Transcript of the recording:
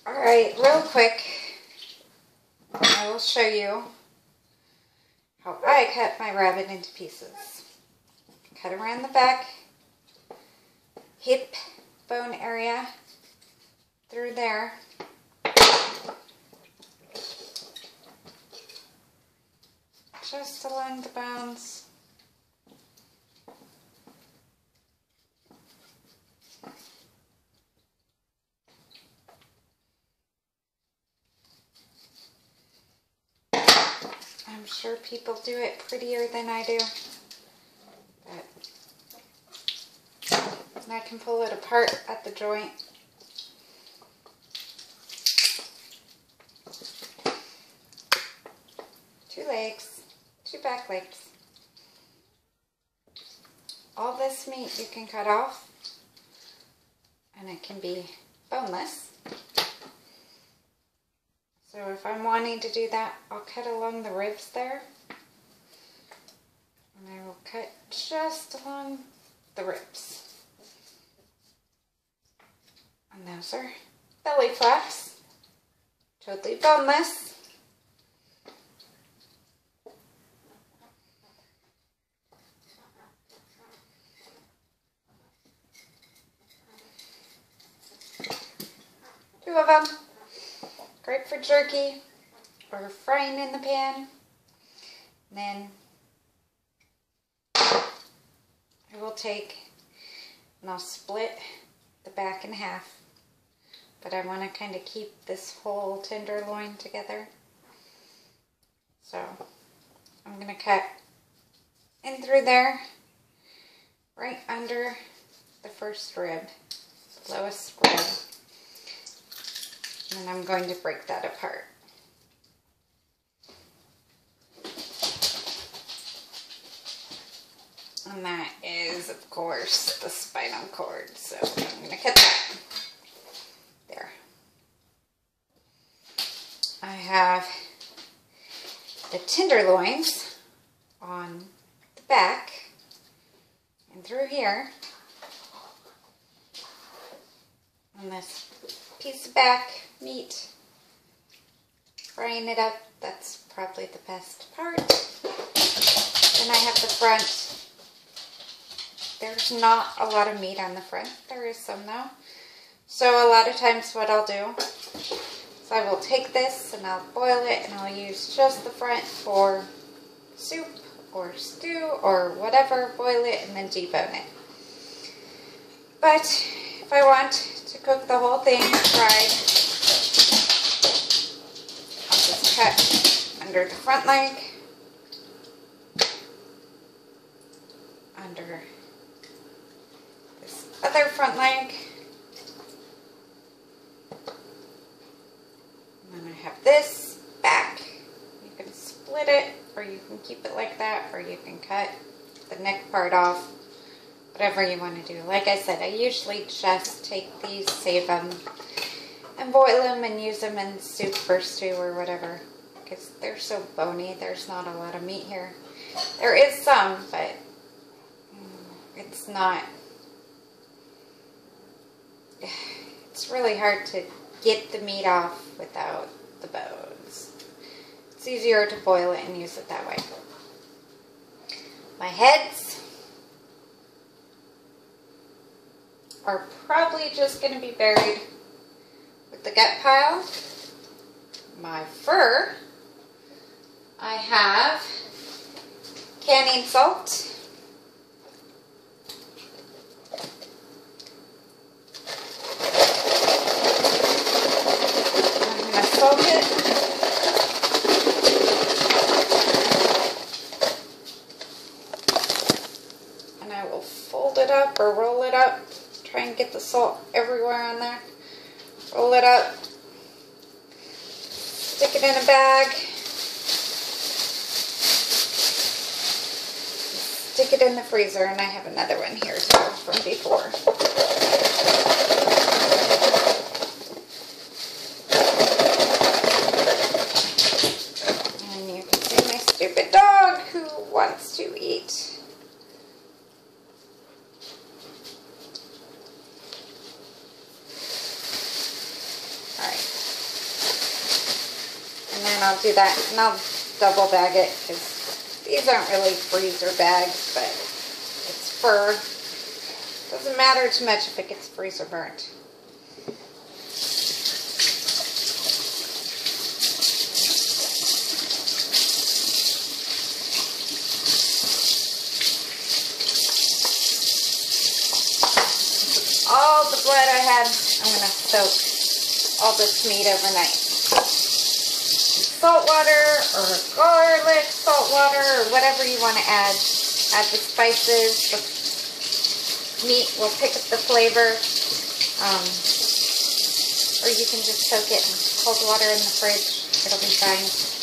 Alright, real quick, I will show you how I cut my rabbit into pieces. Cut around the back, hip bone area, through there. Just along the bones. I'm sure people do it prettier than I do, but I can pull it apart at the joint. Two legs, two back legs. All this meat you can cut off, and it can be boneless. So if I'm wanting to do that, I'll cut along the ribs there. And I will cut just along the ribs. And those are belly flaps. Totally boneless. Two of them. Great for jerky or frying in the pan. And then I will take and I'll split the back in half. But I want to kind of keep this whole tenderloin together. So I'm going to cut in through there, right under the first rib, the lowest rib. And I'm going to break that apart. And that is, of course, the spinal cord. So I'm going to cut that. There. I have the tenderloins on the back and through here. And this piece of back meat, frying it up, that's probably the best part. Then I have the front. There's not a lot of meat on the front. There is some though. So a lot of times what I'll do is I will take this and I'll boil it and I'll use just the front for soup or stew or whatever, boil it and then debone it. But if I want to cook the whole thing fried, I'll just cut under the front leg, under this other front leg, and then I have this back. You can split it, or you can keep it like that, or you can cut the neck part off. Whatever you want to do. Like I said, I usually just take these, save them, and boil them and use them in soup or stew or whatever. Because they're so bony, there's not a lot of meat here. There is some, but it's not... It's really hard to get the meat off without the bones. It's easier to boil it and use it that way. My heads are probably just going to be buried with the gut pile. My fur, I have canning salt. I'm going to soak it. And I will fold it up or roll it up. Try and get the salt everywhere on there. Roll it up. Stick it in a bag. Stick it in the freezer. And I have another one here too from before. And you can see my stupid dog who wants to eat. Alright. And I'll do that, and I'll double bag it, because these aren't really freezer bags, but it's fur. Doesn't matter too much if it gets freezer burnt. All the blood I had, I'm going to soak all this meat overnight. Salt water or garlic salt water or whatever you want to add. Add the spices. The meat will pick up the flavor. Or you can just soak it in cold water in the fridge. It'll be fine.